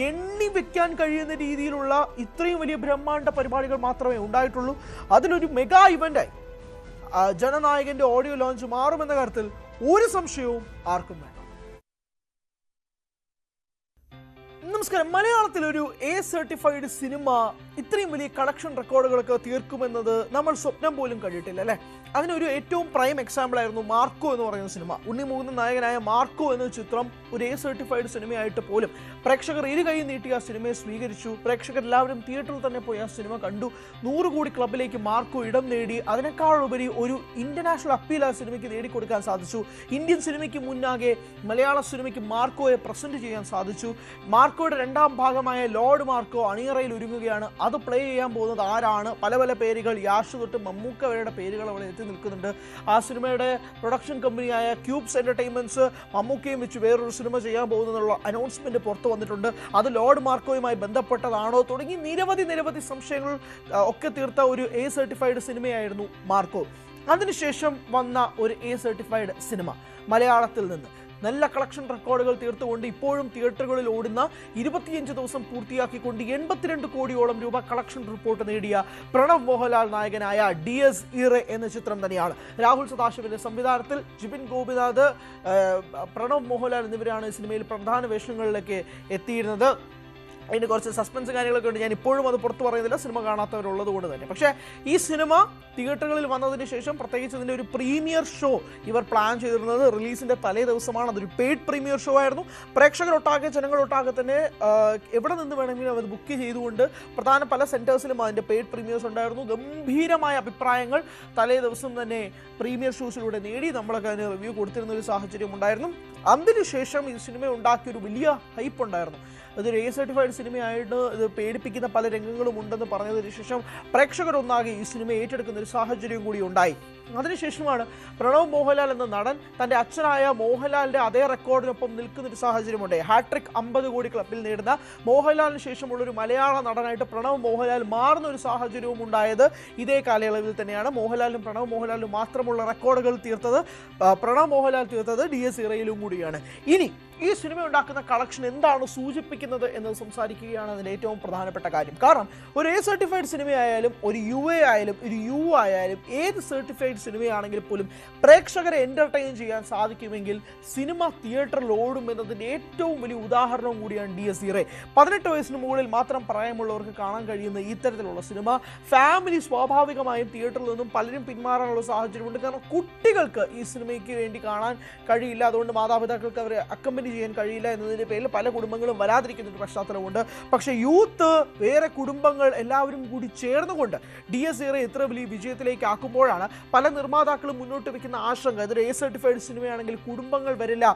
[SPEAKER 1] എണ്ണി വെക്കാൻ കഴിയുന്ന രീതിയിലുള്ള ഇത്രയും വലിയ ബ്രഹ്മാണ്ഡ പരിപാടികൾ മാത്രമേ ഉണ്ടായിട്ടുള്ളൂ. അതിലൊരു മെഗാ ഇവൻ്റായി ജനനായകന്റെ ഓഡിയോ ലോഞ്ച് മാറുമെന്ന കാര്യത്തിൽ ഒരു സംശയവും ആർക്കും വേണ്ട. നമസ്കാരം. മലയാളത്തിൽ ഒരു A സർട്ടിഫൈഡ് സിനിമ ഇത്രയും വലിയ കളക്ഷൻ റെക്കോർഡുകളൊക്കെ തീർക്കുമെന്നത് നമ്മൾ സ്വപ്നം പോലും കണ്ടിട്ടില്ല അല്ലേ. അതിനൊരു ഏറ്റവും പ്രൈം എക്സാമ്പിൾ ആയിരുന്നു മാർക്കോ എന്ന് പറയുന്ന സിനിമ. ഉണ്ണിമുകുന്ദൻ നായകനായ മാർക്കോ എന്ന ചിത്രം ഒരു A സർട്ടിഫൈഡ് സിനിമയായിട്ട് പോലും പ്രേക്ഷകർ ഇരു കൈ നീട്ടി ആ സിനിമയെ സ്വീകരിച്ചു. പ്രേക്ഷകർ എല്ലാവരും തിയേറ്ററിൽ തന്നെ പോയി ആ സിനിമ കണ്ടു. 100 കോടി ക്ലബിലേക്ക് മാർക്കോ ഇടം നേടി. അതിനേക്കാളുപരി ഒരു ഇന്റർനാഷണൽ അപ്പീൽ ആ സിനിമയ്ക്ക് നേടിക്കൊടുക്കാൻ സാധിച്ചു. ഇന്ത്യൻ സിനിമയ്ക്ക് മുന്നാകെ മലയാള സിനിമയ്ക്ക് മാർക്കോയെ പ്രസന്റ് ചെയ്യാൻ സാധിച്ചു. മാർക്കോയുടെ രണ്ടാം ഭാഗമായ ലോർഡ് മാർക്കോ അണിയറയിൽ ഒരുങ്ങുകയാണ്. അത് പ്ലേ ചെയ്യാൻ പോകുന്നത് ആരാണ്? പല പല പേരുകൾ, യാഷ് തൊട്ട് മമ്മൂക്ക വരെയുടെ പേരുകൾ അവിടെ എത്തി നിൽക്കുന്നുണ്ട്. ആ സിനിമയുടെ പ്രൊഡക്ഷൻ കമ്പനിയായ ക്യൂബ്സ് എന്റർടൈൻമെന്റ്സ് മമ്മൂക്കയും വെച്ച് വേറൊരു സിനിമ ചെയ്യാൻ പോകുന്നതിനുള്ള അനൗൺസ്മെന്റ് പുറത്തു വന്നിട്ടുണ്ട്. അത് ലോർഡ് മാർക്കോയുമായി ബന്ധപ്പെട്ടതാണോ തുടങ്ങി നിരവധി സംശയങ്ങൾ ഒക്കെ തീർത്ത ഒരു A സർട്ടിഫൈഡ് സിനിമയായിരുന്നു മാർക്കോ. അതിനുശേഷം വന്ന ഒരു A സർട്ടിഫൈഡ് സിനിമ മലയാളത്തിൽ നിന്ന് നല്ല കളക്ഷൻ റെക്കോർഡുകൾ തീർത്തുകൊണ്ട് ഇപ്പോഴും തിയേറ്ററുകളിൽ ഓടുന്ന 25 ദിവസം പൂർത്തിയാക്കിക്കൊണ്ട് 82 കോടിയോളം രൂപ കളക്ഷൻ റിപ്പോർട്ട് നേടിയ പ്രണവ് മോഹൻലാൽ നായകനായ DS ഇറെ എന്ന ചിത്രം തന്നെയാണ്. രാഹുൽ സദാശിവന്റെ സംവിധാനത്തിൽ ജിബിൻ ഗോപിനാഥ്, പ്രണവ് മോഹൻലാൽ എന്നിവരാണ് ഈ സിനിമയിൽ പ്രധാന വേഷങ്ങളിലേക്ക് എത്തിയിരുന്നത്. അതിന് കുറച്ച് സസ്പെൻസ് കാര്യങ്ങളൊക്കെ ഉണ്ട്. ഞാൻ ഇപ്പോഴും അത് പുറത്ത് പറയുന്നില്ല, സിനിമ കാണാത്തവരുള്ളത് കൊണ്ട് തന്നെ. പക്ഷേ ഈ സിനിമ തിയേറ്ററുകളിൽ വന്നതിന് ശേഷം പ്രത്യേകിച്ച് ഇതിൻ്റെ ഒരു പ്രീമിയർ ഷോ ഇവർ പ്ലാൻ ചെയ്തിരുന്നത് റിലീസിൻ്റെ തലേ ദിവസമാണ്. അതൊരു പെയ്ഡ് പ്രീമിയർ ഷോ ആയിരുന്നു. പ്രേക്ഷകരൊട്ടാകെ, ജനങ്ങളൊട്ടാകെ തന്നെ എവിടെ നിന്ന് വേണമെങ്കിലും അത് ബുക്ക് ചെയ്തുകൊണ്ട് പ്രധാന പല സെൻറ്റേഴ്സിലും അതിൻ്റെ പെയ്ഡ് പ്രീമിയേഴ്സ് ഉണ്ടായിരുന്നു. ഗംഭീരമായ അഭിപ്രായങ്ങൾ തലേ ദിവസം തന്നെ പ്രീമിയർ ഷോസിലൂടെ നേടി നമ്മളൊക്കെ അതിന് റിവ്യൂ കൊടുത്തിരുന്ന ഒരു സാഹചര്യം ഉണ്ടായിരുന്നു. അതിനുശേഷം ഈ സിനിമ ഉണ്ടാക്കിയൊരു വലിയ ഹൈപ്പ് ഉണ്ടായിരുന്നു. അതൊരു A സർട്ടിഫൈഡ് സിനിമയായിട്ട് ഇത് പേടിപ്പിക്കുന്ന പല രംഗങ്ങളും ഉണ്ടെന്ന് പറഞ്ഞതിന് ശേഷം പ്രേക്ഷകരൊന്നാകെ ഈ സിനിമ ഏറ്റെടുക്കുന്ന ഒരു സാഹചര്യം കൂടി ഉണ്ടായി. അതിനുശേഷമാണ് പ്രണവ് മോഹൻലാൽ എന്ന നടൻ തൻ്റെ അച്ഛനായ മോഹൻലാലിൻ്റെ അതേ റെക്കോർഡിനൊപ്പം നിൽക്കുന്നൊരു സാഹചര്യമുണ്ട്. ഹാട്രിക് 50 കോടി ക്ലബിൽ നേടുന്ന മോഹൻലാലിന് ശേഷമുള്ളൊരു മലയാള നടനായിട്ട് പ്രണവ് മോഹൻലാൽ മാറുന്ന ഒരു സാഹചര്യവും ഉണ്ടായത് ഇതേ കാലയളവിൽ തന്നെയാണ്. മോഹൻലാലിനും പ്രണവ് മോഹൻലാലിനും മാത്രമുള്ള റെക്കോർഡുകൾ തീർത്തത് പ്രണവ് മോഹൻലാൽ തീർത്തത് DS ഇറയിലും കൂടിയാണ്. ഇനി ഈ സിനിമ ഉണ്ടാക്കുന്ന കളക്ഷൻ എന്താണ് സൂചിപ്പിക്കുന്നത് എന്ന് സംസാരിക്കുകയാണ് അതിൻ്റെ ഏറ്റവും പ്രധാനപ്പെട്ട കാര്യം. കാരണം ഒരു A സർട്ടിഫൈഡ് സിനിമയായാലും ഒരു UA ആയാലും ഒരു U ആയാലും ഏത് സർട്ടിഫൈഡ് സിനിമയാണെങ്കിൽ പോലും പ്രേക്ഷകരെ എൻ്റർടൈൻ ചെയ്യാൻ സാധിക്കുമെങ്കിൽ സിനിമ തിയേറ്ററിൽ ഓടും എന്നതിൻ്റെ ഏറ്റവും വലിയ ഉദാഹരണവും കൂടിയാണ് DS ഇറെ. 18 വയസ്സിന് മുകളിൽ മാത്രം പ്രായമുള്ളവർക്ക് കാണാൻ കഴിയുന്ന ഇത്തരത്തിലുള്ള സിനിമ ഫാമിലി സ്വാഭാവികമായും തിയേറ്ററിൽ നിന്നും പലരും പിന്മാറാനുള്ള സാഹചര്യമുണ്ട്. കാരണം കുട്ടികൾക്ക് ഈ സിനിമയ്ക്ക് വേണ്ടി കാണാൻ കഴിയില്ല. അതുകൊണ്ട് മാതാപിതാക്കൾക്ക് അവരെ അക്കമ്പനി ചെയ്യാൻ കഴിയില്ല എന്നതിൻ്റെ പേരിൽ പല കുടുംബങ്ങളും വരാതിരിക്കുന്ന ഒരു പശ്ചാത്തലമുണ്ട്. പക്ഷേ യൂത്ത്, വേറെ കുടുംബങ്ങൾ എല്ലാവരും കൂടി ചേർന്നുകൊണ്ട് DS ഇറെ ഇത്ര വലിയ വിജയത്തിലേക്ക് ആക്കുമ്പോഴാണ് പല നിർമ്മാതാക്കളും മുന്നോട്ട് വെക്കുന്ന ആശങ്ക. ഇതൊരു A സർട്ടിഫൈഡ് സിനിമയാണെങ്കിൽ കുടുംബങ്ങൾ വരില്ല,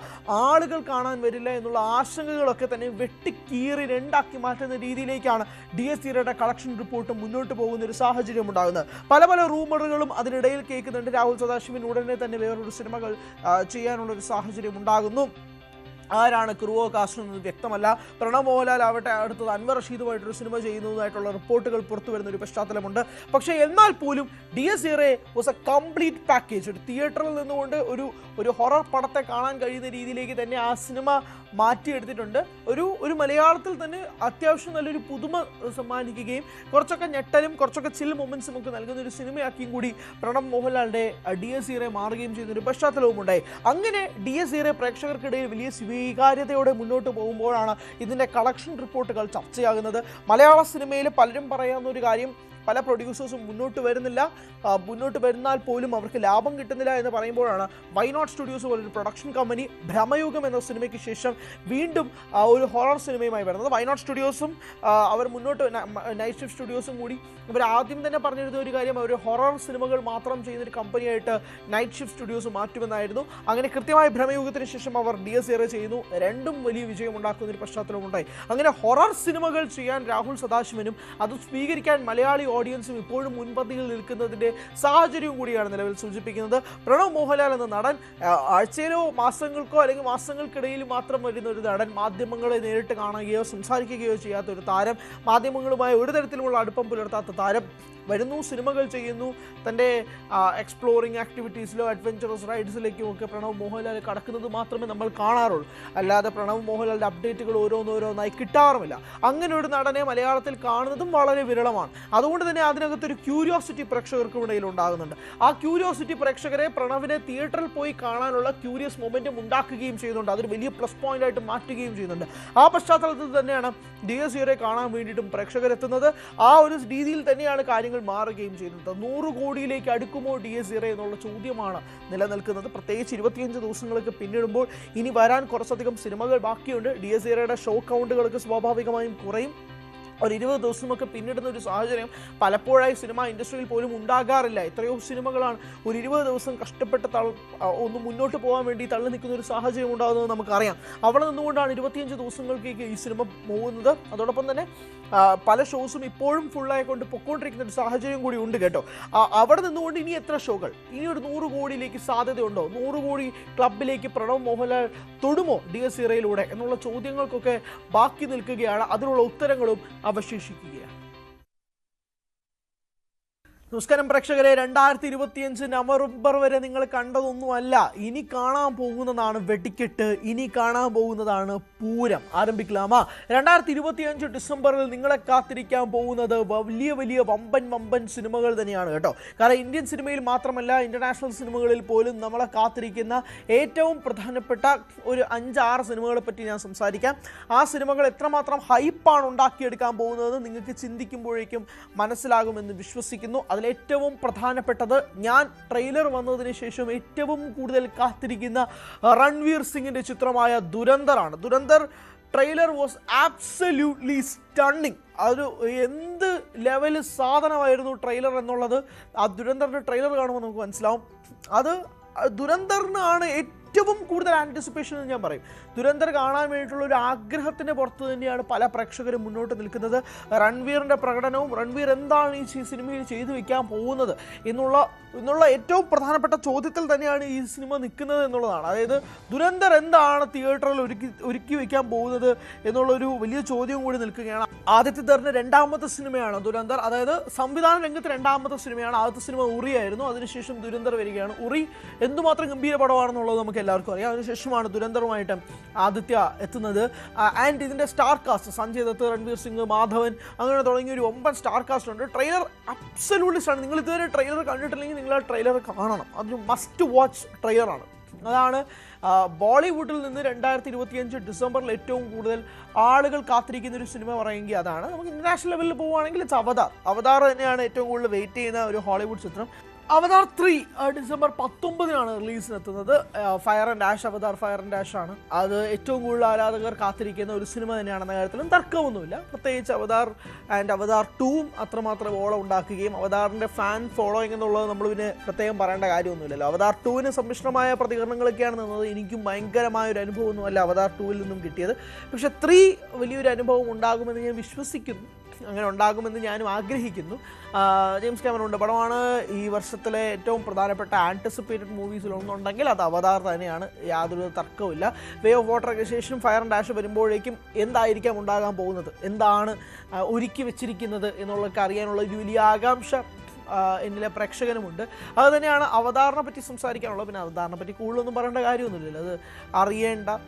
[SPEAKER 1] ആളുകൾ കാണാൻ വരില്ല എന്നുള്ള ആശങ്കകളൊക്കെ തന്നെ വെട്ടിക്കീറി രണ്ടാക്കി മാറ്റുന്ന രീതിയിലേക്കാണ് DS ഇറയുടെ കളക്ഷൻ റിപ്പോർട്ട് മുന്നോട്ട് പോകുന്ന ഒരു സാഹചര്യം ഉണ്ടാകുന്നത്. പല റൂമറുകളും അതിനിടയിൽ കേൾക്കുന്നുണ്ട്. രാഹുൽ സദാശിവൻ ഉടനെ തന്നെ വേറൊരു സിനിമകൾ ചെയ്യാനുള്ള ഒരു സാഹചര്യം ഉണ്ടാകുന്നു. ആരാണ് ക്രൂവോ കാസ്റ്റ് എന്നത് വ്യക്തമല്ല. പ്രണവ് മോഹൻലാൽ ആവട്ടെ അടുത്തത് അൻവർ റഷീദുമായിട്ടൊരു സിനിമ ചെയ്യുന്നതായിട്ടുള്ള റിപ്പോർട്ടുകൾ പുറത്തു വരുന്ന ഒരു പശ്ചാത്തലമുണ്ട്. പക്ഷേ എന്നാൽ പോലും DS Irae was a complete package. ഒരു തിയേറ്ററിൽ നിന്നുകൊണ്ട് ഒരു ഹൊറർ പടത്തെ കാണാൻ കഴിയുന്ന രീതിയിലേക്ക് തന്നെ ആ സിനിമ മാറ്റിയെടുത്തിട്ടുണ്ട്. ഒരു മലയാളത്തിൽ തന്നെ അത്യാവശ്യം നല്ലൊരു പുതുമ സമ്മാനിക്കുകയും കുറച്ചൊക്കെ ഞെട്ടലും കുറച്ചൊക്കെ ചിൽ മൊമെന്റ്സും ഒക്കെ നൽകുന്ന ഒരു സിനിമയാക്കിയും കൂടി പ്രണവ് മോഹൻലാലിൻ്റെ DS ഇറെ മാറുകയും ചെയ്യുന്ന ഒരു പശ്ചാത്തലവും ഉണ്ടായി. അങ്ങനെ DS ഇറെ പ്രേക്ഷകർക്കിടയിൽ വലിയ സ്വീകാര്യതയോടെ മുന്നോട്ട് പോകുമ്പോഴാണ് ഇതിൻ്റെ കളക്ഷൻ റിപ്പോർട്ടുകൾ ചർച്ചയാകുന്നത്. മലയാള സിനിമയിൽ പലരും പറയാവുന്ന ഒരു കാര്യം, പല പ്രൊഡ്യൂസേഴ്സും മുന്നോട്ട് വരുന്നില്ല, മുന്നോട്ട് വരുന്നാൽ പോലും അവർക്ക് ലാഭം കിട്ടുന്നില്ല എന്ന് പറയുമ്പോഴാണ് വൈനോട്ട് സ്റ്റുഡിയോസ് പോലൊരു പ്രൊഡക്ഷൻ കമ്പനി ഭ്രമയുഗം എന്ന സിനിമയ്ക്ക് ശേഷം വീണ്ടും ഒരു ഹൊറർ സിനിമയുമായി വരുന്നത്. വൈനോട്ട് സ്റ്റുഡിയോസും അവർ മുന്നോട്ട് നൈറ്റ് ഷിഫ്റ്റ് സ്റ്റുഡിയോസും കൂടി ഇവർ ആദ്യം തന്നെ പറഞ്ഞിരുന്ന ഒരു കാര്യം, അവർ ഹൊറർ സിനിമകൾ മാത്രം ചെയ്യുന്നൊരു കമ്പനിയായിട്ട് നൈറ്റ് ഷിഫ്റ്റ് സ്റ്റുഡിയോസ് മാറ്റുമെന്നായിരുന്നു. അങ്ങനെ കൃത്യമായി ഭ്രമയുഗത്തിന് ശേഷം അവർ DS ഇറെ ചെയ്യുന്നു. രണ്ടും വലിയ വിജയം ഉണ്ടാക്കുന്ന ഒരു പശ്ചാത്തലമുണ്ടായി. അങ്ങനെ ഹൊറർ സിനിമകൾ ചെയ്യാൻ രാഹുൽ സദാശിവനും അത് സ്വീകരിക്കാൻ മലയാളി ഓഡിയൻസും ഇപ്പോഴും മുൻപന്തിയിൽ നിൽക്കുന്നതിൻ്റെ സാഹചര്യവും കൂടിയാണ് നിലവിൽ സൂചിപ്പിക്കുന്നത്. പ്രണവ് മോഹൻലാൽ എന്ന നടൻ ആഴ്ചയിലോ മാസങ്ങൾക്കോ അല്ലെങ്കിൽ മാസങ്ങൾക്കിടയിൽ മാത്രം വരുന്ന ഒരു നടൻ, മാധ്യമങ്ങളെ നേരിട്ട് കാണുകയോ സംസാരിക്കുകയോ ചെയ്യാത്ത ഒരു താരം, മാധ്യമങ്ങളുമായി ഒരു തരത്തിലുമുള്ള അടുപ്പം പുലർത്താത്ത താരം, വരുന്നു, സിനിമകൾ ചെയ്യുന്നു, തൻ്റെ എക്സ്പ്ലോറിംഗ് ആക്ടിവിറ്റീസിലോ അഡ്വഞ്ചറസ് റൈഡ്സിലേക്കും ഒക്കെ പ്രണവ് മോഹൻലാൽ കടക്കുന്നത് മാത്രമേ നമ്മൾ കാണാറുള്ളൂ. അല്ലാതെ പ്രണവ് മോഹൻലാലിൻ്റെ അപ്ഡേറ്റുകൾ ഓരോന്നോരോന്നായി കിട്ടാറുമില്ല. അങ്ങനെ ഒരു നടനെ മലയാളത്തിൽ കാണുന്നതും വളരെ വിരളമാണ്. അതുകൊണ്ട് അതുകൊണ്ട് തന്നെ അതിനകത്തൊരു ക്യൂരിയോസിറ്റി പ്രേക്ഷകർക്ക് ഇടയിൽ ഉണ്ടാകുന്നുണ്ട്. ആ ക്യൂരിയോസിറ്റി പ്രേക്ഷകരെ പ്രണവിനെ തിയേറ്ററിൽ പോയി കാണാനുള്ള ക്യൂരിയസ് മൊമെന്റം ഉണ്ടാക്കുകയും ചെയ്യുന്നുണ്ട്. അതൊരു വലിയ പ്ലസ് പോയിന്റ് ആയിട്ട് മാറ്റുകയും ചെയ്യുന്നുണ്ട്. ആ പശ്ചാത്തലത്തിൽ തന്നെയാണ് ഡിയർ സിയറെ കാണാൻ വേണ്ടിയിട്ടും പ്രേക്ഷകരെത്തുന്നത്. ആ ഒരു രീതിയിൽ തന്നെയാണ് കാര്യങ്ങൾ മാറുകയും ചെയ്യുന്നത്. 100 കോടിയിലേക്ക് അടുക്കുമോ ഡിയർ സിയറെ എന്നുള്ള ചോദ്യമാണ് നിലനിൽക്കുന്നത്. പ്രത്യേകിച്ച് 25 ദിവസങ്ങൾക്ക് പിന്നിടുമ്പോൾ ഇനി വരാൻ കുറച്ചധികം സിനിമകൾ ബാക്കിയുണ്ട്. ഡിയർ സിയറയുടെ ഷോ കൗണ്ടുകൾക്ക് സ്വാഭാവികമായും കുറയും. ഒരു 20 ദിവസമൊക്കെ പിന്നിടുന്ന ഒരു സാഹചര്യം പലപ്പോഴായി സിനിമ ഇൻഡസ്ട്രിയിൽ പോലും ഉണ്ടാകാറില്ല. എത്രയോ സിനിമകളാണ് ഒരു 20 ദിവസം കഷ്ടപ്പെട്ട് ഒന്ന് മുന്നോട്ട് പോകാൻ വേണ്ടി തള്ളി നിൽക്കുന്ന ഒരു സാഹചര്യം ഉണ്ടാകുന്നത് നമുക്കറിയാം. അവിടെ നിന്നുകൊണ്ടാണ് 25 ദിവസങ്ങളിലേക്ക് ഈ സിനിമ പോകുന്നത്. അതോടൊപ്പം തന്നെ പല ഷോസും ഇപ്പോഴും ഫുള്ളായിക്കൊണ്ട് പൊക്കോണ്ടിരിക്കുന്ന ഒരു സാഹചര്യം കൂടി ഉണ്ട് കേട്ടോ. അവിടെ നിന്നുകൊണ്ട് ഇനി എത്ര ഷോകൾ, ഇനി ഒരു 100 കോടിയിലേക്ക് സാധ്യതയുണ്ടോ? 100 കോടി ക്ലബിലേക്ക് പ്രണവ് മോഹൻലാൽ തൊടുമോ ഡിയർ സിയറയിലൂടെ എന്നുള്ള ചോദ്യങ്ങൾക്കൊക്കെ ബാക്കി നിൽക്കുകയാണ്. അതിനുള്ള ഉത്തരങ്ങളും അവശേഷിക്കുകയാണ്. നമസ്കാരം പ്രേക്ഷകരെ, 2025 നവംബർ വരെ നിങ്ങൾ കണ്ടതൊന്നുമല്ല, ഇനി കാണാൻ പോകുന്നതാണ് വെടിക്കെട്ട്, ഇനി കാണാൻ പോകുന്നതാണ് പൂരം. ആരംഭിക്കലാമാ. 2025 ഡിസംബറിൽ നിങ്ങളെ കാത്തിരിക്കാൻ പോകുന്നത് വലിയ വലിയ വമ്പൻ സിനിമകൾ തന്നെയാണ് കേട്ടോ. കാരണം ഇന്ത്യൻ സിനിമയിൽ മാത്രമല്ല, ഇന്റർനാഷണൽ സിനിമകളിൽ പോലും നമ്മളെ കാത്തിരിക്കുന്ന ഏറ്റവും പ്രധാനപ്പെട്ട ഒരു 5-6 സിനിമകളെ പറ്റി ഞാൻ സംസാരിക്കാം. ആ സിനിമകൾ എത്രമാത്രം ഹൈപ്പാണ് ഉണ്ടാക്കിയെടുക്കാൻ പോകുന്നത് നിങ്ങൾക്ക് ചിന്തിക്കുമ്പോഴേക്കും മനസ്സിലാകുമെന്ന് വിശ്വസിക്കുന്നു. ഏറ്റവും പ്രധാനപ്പെട്ടത്, ഞാൻ ട്രെയിലർ വന്നതിന് ശേഷം ഏറ്റവും കൂടുതൽ കാത്തിരിക്കുന്ന രൺവീർ സിംഗിന്റെ ചിത്രമായ ദുരന്തറാണ്. Dhurandhar trailer was absolutely stunning. അതൊരു എന്ത് ലെവൽ സാധനമായിരുന്നു ട്രെയിലർ എന്നുള്ളത് ആ ദുരന്തറിന്റെ ട്രെയിലർ കാണുമ്പോൾ നമുക്ക് മനസ്സിലാവും. അത് ദുരന്തറിനാണ് ഏറ്റവും കൂടുതൽ ആൻറ്റിസിപ്പേഷൻ എന്ന് ഞാൻ പറയും. ദുരന്തർ കാണാൻ വേണ്ടിയിട്ടുള്ള ഒരു ആഗ്രഹത്തിൻ്റെ പുറത്ത് തന്നെയാണ് പല പ്രേക്ഷകരും മുന്നോട്ട് നിൽക്കുന്നത്. രൺവീറിൻ്റെ പ്രകടനവും രൺവീർ എന്താണ് ഈ സിനിമയിൽ ചെയ്തു വെക്കാൻ പോകുന്നത് എന്നുള്ള ഏറ്റവും പ്രധാനപ്പെട്ട ചോദ്യത്തിൽ തന്നെയാണ് ഈ സിനിമ നിൽക്കുന്നത് എന്നുള്ളതാണ്. അതായത് ദുരന്തർ എന്താണ് തിയേറ്ററിൽ ഒരുക്കി വെക്കാൻ പോകുന്നത് എന്നുള്ളൊരു വലിയ ചോദ്യം കൂടി നിൽക്കുകയാണ്. ആദിത്യധറിൻ്റെ 2ാമത്തെ സിനിമയാണ് ദുരന്തർ. അതായത് സംവിധാന രംഗത്ത് 2ാമത്തെ സിനിമയാണ്. ആദ്യത്തെ സിനിമ ഉറിയായിരുന്നു. അതിനുശേഷം ദുരന്തർ വരികയാണ്. ഉറി എന്തുമാത്രം ഗംഭീര പടമാണെന്നുള്ളത് നമുക്ക് എല്ലാവർക്കും അറിയാം. അതിനുശേഷമാണ് ദുരന്തറുമായിട്ട് ആദിത്യ എത്തുന്നത്. ആൻഡ് ഇതിൻ്റെ സ്റ്റാർ കാസ്റ്റ് സഞ്ജയ് ദത്ത്, രൺവീർ സിംഗ്, മാധവൻ, അങ്ങനെ തുടങ്ങിയ ഒരു 9 സ്റ്റാർ കാസ്റ്റ് ഉണ്ട്. ട്രെയിലർ അബ്സല്യൂട്ട്ലി ആണ്. നിങ്ങൾ ഇതുവരെ ട്രെയിലർ കണ്ടിട്ടില്ലെങ്കിൽ നിങ്ങൾ ആ ട്രെയിലർ കാണണം. അതൊരു മസ്റ്റ് വാച്ച് ട്രെയിലറാണ്. അതാണ് ബോളിവുഡിൽ നിന്ന് 2025 ഡിസംബറിൽ ഏറ്റവും കൂടുതൽ ആളുകൾ കാത്തിരിക്കുന്ന ഒരു സിനിമ പറയുമെങ്കിൽ അതാണ്. നമുക്ക് ഇന്റർനാഷണൽ ലെവലിൽ പോവുകയാണെങ്കിൽ അവതാർ തന്നെയാണ് ഏറ്റവും കൂടുതൽ വെയിറ്റ് ചെയ്യുന്ന ഒരു ഹോളിവുഡ് ചിത്രം. അവതാർ 3 ഡിസംബർ 19 റിലീസിനെത്തുന്നത്. Fire and ash, Avatar fire and ash ആണ്. അത് ഏറ്റവും കൂടുതൽ ആരാധകർ കാത്തിരിക്കുന്ന ഒരു സിനിമ തന്നെയാണെന്ന കാര്യത്തിലും തർക്കമൊന്നുമില്ല. പ്രത്യേകിച്ച് അവതാർ ആൻഡ് അവതാർ 2 അത്രമാത്രം ഓളം ഉണ്ടാക്കുകയും അവതാറിൻ്റെ ഫാൻ ഫോളോയിങ് എന്നുള്ളത് നമ്മൾ പിന്നെ പ്രത്യേകം പറയേണ്ട കാര്യമൊന്നുമില്ലല്ലോ. അവതാർ 2-ന് സമ്മിശ്രമായ പ്രതികരണങ്ങളൊക്കെയാണ് നിന്നത്. എനിക്കും ഭയങ്കരമായൊരു അനുഭവമൊന്നുമല്ല അവതാർ 2-ൽ നിന്നും കിട്ടിയത്. പക്ഷെ 3 വലിയൊരു അനുഭവം ഉണ്ടാകുമെന്ന് ഞാൻ വിശ്വസിക്കുന്നു. അങ്ങനെ ഉണ്ടാകുമെന്ന് ഞാനും ആഗ്രഹിക്കുന്നു. ജെയിംസ് ക്യാമറോണിൻ്റെ പടമാണ്. ഈ വർഷത്തിലെ ഏറ്റവും പ്രധാനപ്പെട്ട ആൻറ്റിസിപ്പേറ്റഡ് മൂവീസിലൊന്നുണ്ടെങ്കിൽ അത് അവതാർ തന്നെയാണ്, യാതൊരു തർക്കവുമില്ല. വേ ഓഫ് വാട്ടർക്ക് ശേഷം ഫയർ ആൻഡ് ആഷ് വരുമ്പോഴേക്കും എന്തായിരിക്കാം ഉണ്ടാകാൻ പോകുന്നത്, എന്താണ് ഒരുക്കി വെച്ചിരിക്കുന്നത് എന്നുള്ളതൊക്കെ അറിയാനുള്ള ഒരു വലിയ ആകാംക്ഷ എന്നിലെ പ്രേക്ഷകനുമുണ്ട്. അത് തന്നെയാണ് അവതാറിനെ പറ്റി സംസാരിക്കാനുള്ളത്. പിന്നെ അവതാറിനെ പറ്റി കൂടുതലൊന്നും പറയേണ്ട കാര്യമൊന്നുമില്ലല്ലോ. അത്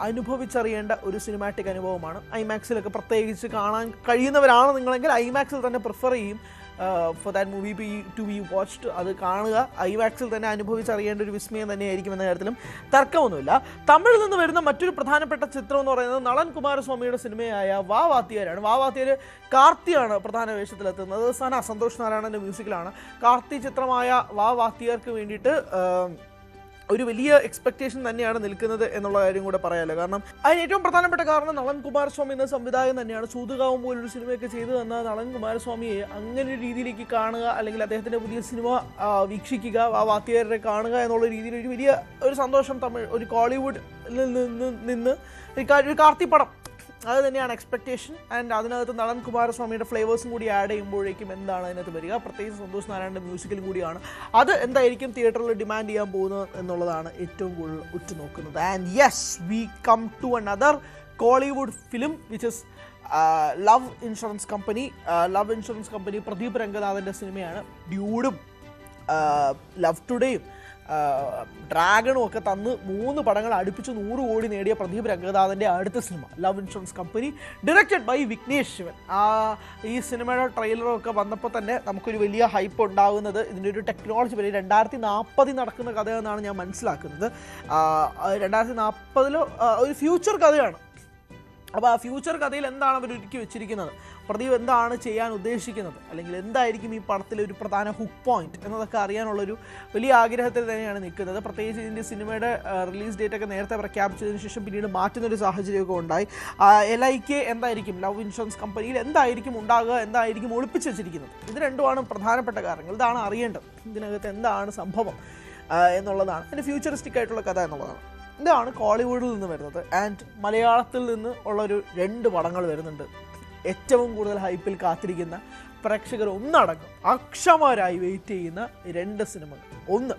[SPEAKER 1] അനുഭവിച്ചറിയേണ്ട ഒരു സിനിമാറ്റിക് അനുഭവമാണ്. ഐമാക്സിലൊക്കെ പ്രത്യേകിച്ച് കാണാൻ കഴിയുന്നവരാണ് നിങ്ങളെങ്കിൽ ഐമാക്സിൽ തന്നെ പ്രിഫർ ചെയ്യും for that movie to be watched. അത് കാണുക, ഐമാക്സിൽ തന്നെ അനുഭവിച്ചറിയേണ്ട ഒരു വിസ്മയം തന്നെയായിരിക്കും എന്ന കാര്യത്തിലും തർക്കമൊന്നുമില്ല. തമിഴിൽ നിന്ന് വരുന്ന മറ്റൊരു പ്രധാനപ്പെട്ട ചിത്രം എന്ന് പറയുന്നത് നളൻ കുമാരസ്വാമിയുടെ സിനിമയായ വാ വാത്തിയാരാണ്. വാ വാത്തിയാർ കാർത്തിയാണ് പ്രധാന വേഷത്തിലെത്തുന്നത്. സന്തോഷ് നാരായണൻ്റെ മ്യൂസിക്കിലാണ്. കാർത്തി ചിത്രമായ വാ വാത്തിയാർക്ക് വേണ്ടിയിട്ട് ഒരു വലിയ എക്സ്പെക്റ്റേഷൻ തന്നെയാണ് നിൽക്കുന്നത് എന്നുള്ള കാര്യം കൂടെ പറയാമല്ലോ. കാരണം അതിന് ഏറ്റവും പ്രധാനപ്പെട്ട കാരണം നളൻ കുമാരസ്വാമി എന്ന സംവിധായകൻ തന്നെയാണ്. സൂതുകാവും പോലൊരു സിനിമയൊക്കെ ചെയ്തു തന്ന നളൻ കുമാരസ്വാമിയെ അങ്ങനെ ഒരു രീതിയിലേക്ക് കാണുക, അല്ലെങ്കിൽ അദ്ദേഹത്തിൻ്റെ പുതിയ സിനിമ വീക്ഷിക്കുക, ആ വാത്തിയാരെ കാണുക എന്നുള്ള രീതിയിൽ ഒരു വലിയ ഒരു സന്തോഷം ഒരു കോളിവുഡിൽ നിന്ന് ഒരു കാർത്തി പടം അത് തന്നെയാണ് എക്സ്പെക്റ്റേഷൻ. ആൻഡ് അതിനകത്ത് നളൻ കുമാരസ്വാമിയുടെ ഫ്ലേവേഴ്സും കൂടി ആഡ് ചെയ്യുമ്പോഴേക്കും എന്താണ് അതിനകത്ത് വരിക, പ്രത്യേകിച്ച് സന്തോഷ് നാരായണൻ്റെ മ്യൂസിക്കലും കൂടിയാണ്. അത് എന്തായിരിക്കും തിയേറ്ററിൽ ഡിമാൻഡ് ചെയ്യാൻ പോകുന്നത് എന്നുള്ളതാണ് ഏറ്റവും കൂടുതൽ ഉറ്റുനോക്കുന്നത്. And yes, we come to another Kollywood film which is love insurance company Pradeep രംഗനാഥൻ്റെ സിനിമയാണ്. ഡ്യൂഡും ലവ് ടുഡേയും ഡ്രാഗണും ഒക്കെ തന്ന് 3 പടങ്ങൾ അടുപ്പിച്ച് 100 കോടി നേടിയ പ്രദീപ് രംഗനാഥൻ്റെ അടുത്ത സിനിമ love insurance company, directed by Vignesh Shivan. ഈ സിനിമയുടെ ട്രെയിലറും ഒക്കെ വന്നപ്പോൾ തന്നെ നമുക്കൊരു വലിയ ഹൈപ്പ് ഉണ്ടാകുന്നത് ഇതിൻ്റെ ഒരു ടെക്നോളജി വരെ 2040 നടക്കുന്ന കഥയെന്നാണ് ഞാൻ മനസ്സിലാക്കുന്നത്. 2040 ഒരു ഫ്യൂച്ചർ കഥയാണ്. അപ്പോൾ ആ ഫ്യൂച്ചർ കഥയിൽ എന്താണ് അവർ ഒരുക്കി വെച്ചിരിക്കുന്നത്, പ്രദീപ് എന്താണ് ചെയ്യാൻ ഉദ്ദേശിക്കുന്നത്, അല്ലെങ്കിൽ എന്തായിരിക്കും ഈ പടത്തിലെ ഒരു പ്രധാന ഹുക്ക് പോയിന്റ് എന്നതൊക്കെ അറിയാനുള്ളൊരു വലിയ ആഗ്രഹത്തിൽ തന്നെയാണ് നിൽക്കുന്നത്. പ്രത്യേകിച്ച് ഇതിൻ്റെ സിനിമയുടെ റിലീസ് ഡേറ്റൊക്കെ നേരത്തെ പ്രഖ്യാപിച്ചതിന് ശേഷം പിന്നീട് മാറ്റുന്നൊരു സാഹചര്യമൊക്കെ ഉണ്ടായി. LIK എന്തായിരിക്കും, ലവ് ഇൻഷുറൻസ് കമ്പനിയിൽ എന്തായിരിക്കും ഉണ്ടാകുക, എന്തായിരിക്കും ഒളിപ്പിച്ച് വെച്ചിരിക്കുന്നത്, ഇത് രണ്ടുമാണ് പ്രധാനപ്പെട്ട കാര്യങ്ങൾ. ഇതാണ് അറിയേണ്ടത്, ഇതിനകത്ത് എന്താണ് സംഭവം എന്നുള്ളതാണ്, അതിൻ്റെ ഫ്യൂച്ചറിസ്റ്റിക് ആയിട്ടുള്ള കഥ എന്നുള്ളതാണ്. ഇതാണ് കോളിവുഡിൽ നിന്ന് വരുന്നത്. ആൻഡ് മലയാളത്തിൽ നിന്ന് ഉള്ളൊരു 2 പടങ്ങൾ വരുന്നുണ്ട്. ഏറ്റവും കൂടുതൽ ഹൈപ്പിൽ കാത്തിരിക്കുന്ന പ്രേക്ഷകർ ഒന്നടങ്കം അക്ഷമരായി വെയിറ്റ് ചെയ്യുന്ന 2 സിനിമകൾ. ഒന്ന്,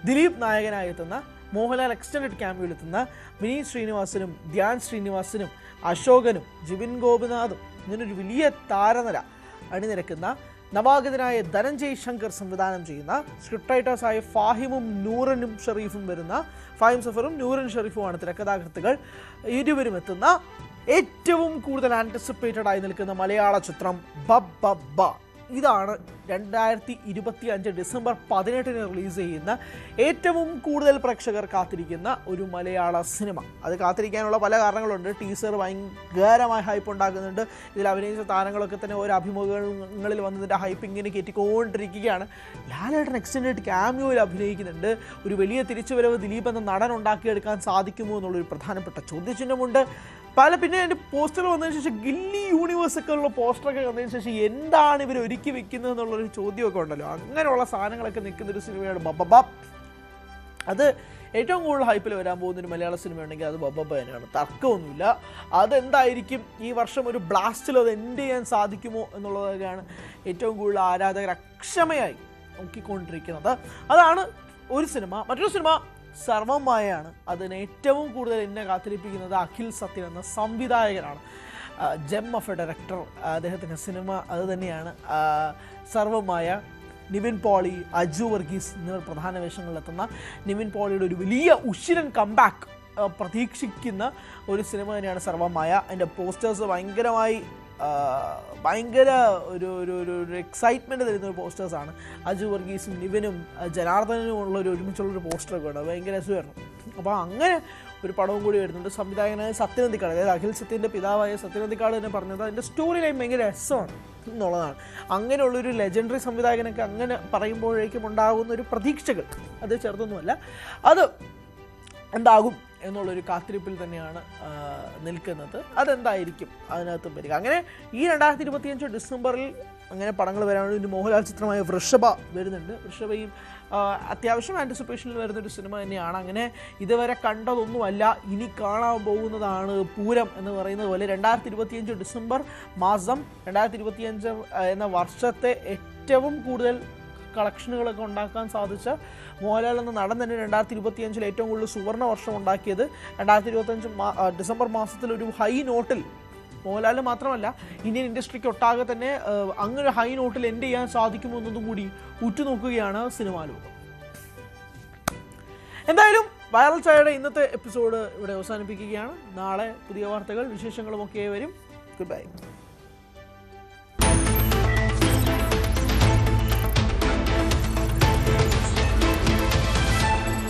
[SPEAKER 1] ദിലീപ് നായകനായി എത്തുന്ന, മോഹൻലാൽ എക്സ്റ്റൻഡഡ് ക്യാമ്പിൽ എത്തുന്ന വിനീത് ശ്രീനിവാസനും ധ്യാൻ ശ്രീനിവാസനും അശോകനും ജിബിൻ ഗോപിനാഥും ഇങ്ങനൊരു വലിയ താരനിര അണിനിരക്കുന്ന, നവാഗതനായ ധനഞ്ജയ് ശങ്കർ സംവിധാനം ചെയ്യുന്ന, സ്ക്രിപ്റ്റ് റൈറ്റേഴ്സായ ഫാഹിമും നൂറനും ഷെറീഫും വരുന്ന, ഫാഹിം സഫറും നൂറൻ ഷെറീഫുമാണ് തിരക്കഥാകൃത്തുകൾ. ഇരുവരും എത്തുന്ന ഏറ്റവും കൂടുതൽ ആൻറ്റിസിപ്പേറ്റഡ് ആയി നിൽക്കുന്ന മലയാള ചിത്രം ബബ്ബ. ഇതാണ് 2025 ഡിസംബർ 18 റിലീസ് ചെയ്യുന്ന ഏറ്റവും കൂടുതൽ പ്രേക്ഷകർ കാത്തിരിക്കുന്ന ഒരു മലയാള സിനിമ. അത് കാത്തിരിക്കാനുള്ള പല കാരണങ്ങളുണ്ട്. ടീസർ ഭയങ്കരമായ ഹൈപ്പ് ഉണ്ടാക്കുന്നുണ്ട്. ഇതിൽ അഭിനയിച്ച താരങ്ങളൊക്കെ തന്നെ ഓരോ അഭിമുഖങ്ങളിൽ വന്നതിൻ്റെ ഹൈപ്പ് ഇങ്ങനെ കയറ്റിക്കൊണ്ടിരിക്കുകയാണ്. ലാലേട്ടൻ എക്സ്റ്റൻഡഡ് ക്യാമിയോയിൽ അഭിനയിക്കുന്നുണ്ട്. ഒരു വലിയ തിരിച്ചുവരവ് ദിലീപ് എന്ന നടൻ ഉണ്ടാക്കിയെടുക്കാൻ സാധിക്കുമോ എന്നുള്ളൊരു പ്രധാനപ്പെട്ട ചോദ്യചിഹ്നമുണ്ട്. പിന്നെ അതിൻ്റെ പോസ്റ്റർ വന്നതിന് ശേഷം ഗില്ലി യൂണിവേഴ്സൊക്കെ ഉള്ള പോസ്റ്ററൊക്കെ വന്നതിന് ശേഷം എന്താണ് ഇവർ ഒരുക്കി വെക്കുന്നത് എന്നുള്ളൊരു ചോദ്യമൊക്കെ ഉണ്ടല്ലോ. അങ്ങനെയുള്ള സാധനങ്ങളൊക്കെ നിൽക്കുന്നൊരു സിനിമയാണ് ബബ്ബ. അത് ഏറ്റവും കൂടുതൽ ഹൈപ്പിൽ വരാൻ പോകുന്നൊരു മലയാള സിനിമ ഉണ്ടെങ്കിൽ അത് ബബ്ബ തന്നെയാണ്, തർക്കമൊന്നുമില്ല. അതെന്തായിരിക്കും ഈ വർഷം ഒരു ബ്ലാസ്റ്റിൽ അത് എൻഡ് ചെയ്യാൻ സാധിക്കുമോ എന്നുള്ളതൊക്കെയാണ് ഏറ്റവും കൂടുതൽ ആരാധകർ അക്ഷമയായി നോക്കിക്കൊണ്ടിരിക്കുന്നത്. അതാണ് ഒരു സിനിമ. മറ്റൊരു സിനിമ സർവ്വമായയാണ്. അതിന് ഏറ്റവും കൂടുതൽ എന്നെ കാത്തിരിപ്പിക്കുന്നത് അഖിൽ സത്യൻ എന്ന സംവിധായകനാണ്. ജെം ഓഫ് എ ഡയറക്ടർ, അദ്ദേഹത്തിൻ്റെ സിനിമ അത് തന്നെയാണ് സർവ്വമായ. നിവിൻ പോളി, അജു വർഗീസ് എന്നിവർ പ്രധാന വേഷങ്ങളിലെത്തുന്ന നിവിൻ പോളിയുടെ ഒരു വലിയ ഉശിരൻ കംബാക്ക് പ്രതീക്ഷിക്കുന്ന ഒരു സിനിമ തന്നെയാണ് സർവ്വമായ. അതിൻ്റെ പോസ്റ്റേഴ്സ് ഭയങ്കര ഒരു എക്സൈറ്റ്മെൻറ്റ് തരുന്ന ഒരു പോസ്റ്റേഴ്സാണ്. അജു വർഗീസും നിവിനും ജനാർദ്ദനും ഒരുമിച്ചുള്ളൊരു പോസ്റ്ററൊക്കെ ഉണ്ട്, ഭയങ്കര രസമായിരുന്നു. അപ്പോൾ അങ്ങനെ ഒരു പടവും കൂടി വരുന്നുണ്ട്. സംവിധായകനായ സത്യനന്ദിക്കാട്, അതായത് അഖിൽ സത്യൻ്റെ പിതാവായ സത്യനന്ദിക്കാട് തന്നെ പറഞ്ഞത് അതിൻ്റെ സ്റ്റോറി ലൈൻ ഭയങ്കര രസമാണ് എന്നുള്ളതാണ്. അങ്ങനെയുള്ളൊരു ലെജൻഡറി സംവിധായകനൊക്കെ അങ്ങനെ പറയുമ്പോഴേക്കും ഉണ്ടാകുന്ന ഒരു പ്രതീക്ഷകൾ അത് ചെറുതൊന്നുമല്ല. അത് എന്താകും എന്നുള്ളൊരു കാത്തിരിപ്പിൽ തന്നെയാണ് നിൽക്കുന്നത്. അതെന്തായിരിക്കും അതിനകത്തും വരിക. അങ്ങനെ ഈ 2025 ഡിസംബറിൽ അങ്ങനെ പടങ്ങൾ വരാനുള്ള ഒരു മോഹൻലാൽ ചിത്രമായ വൃഷഭ വരുന്നുണ്ട്. വൃഷഭയും അത്യാവശ്യം ആൻറ്റിസിപ്പേഷനിൽ വരുന്നൊരു സിനിമ തന്നെയാണ്. അങ്ങനെ ഇതുവരെ കണ്ടതൊന്നുമല്ല, ഇനി കാണാൻ പോകുന്നതാണ് പൂരം എന്ന് പറയുന്നത് പോലെ 2025 ഡിസംബർ മാസം 2025 എന്ന വർഷത്തെ ഏറ്റവും കൂടുതൽ കളക്ഷനുകളൊക്കെ ഉണ്ടാക്കാൻ സാധിച്ച മോഹൻലാൽ എന്ന നടൻ തന്നെ 2025 ഏറ്റവും കൂടുതൽ സുവർണ്ണ വർഷം ഉണ്ടാക്കിയത് 2025 ഡിസംബർ മാസത്തിൽ ഒരു ഹൈ നോട്ടിൽ മോഹൻലാൽ മാത്രമല്ല ഇന്ത്യൻ ഇൻഡസ്ട്രിക്ക് ഒട്ടാകെ തന്നെ അങ്ങനെ ഹൈ നോട്ടിൽ എൻഡ് ചെയ്യാൻ സാധിക്കുമോ എന്നതും കൂടി ഉറ്റുനോക്കുകയാണ് സിനിമാ ലോകം. എന്തായാലും വൈറൽ ചായയുടെ ഇന്നത്തെ എപ്പിസോഡ് ഇവിടെ അവസാനിപ്പിക്കുകയാണ്. നാളെ പുതിയ വാർത്തകൾ വിശേഷങ്ങളുമൊക്കെ വരും. Good bye.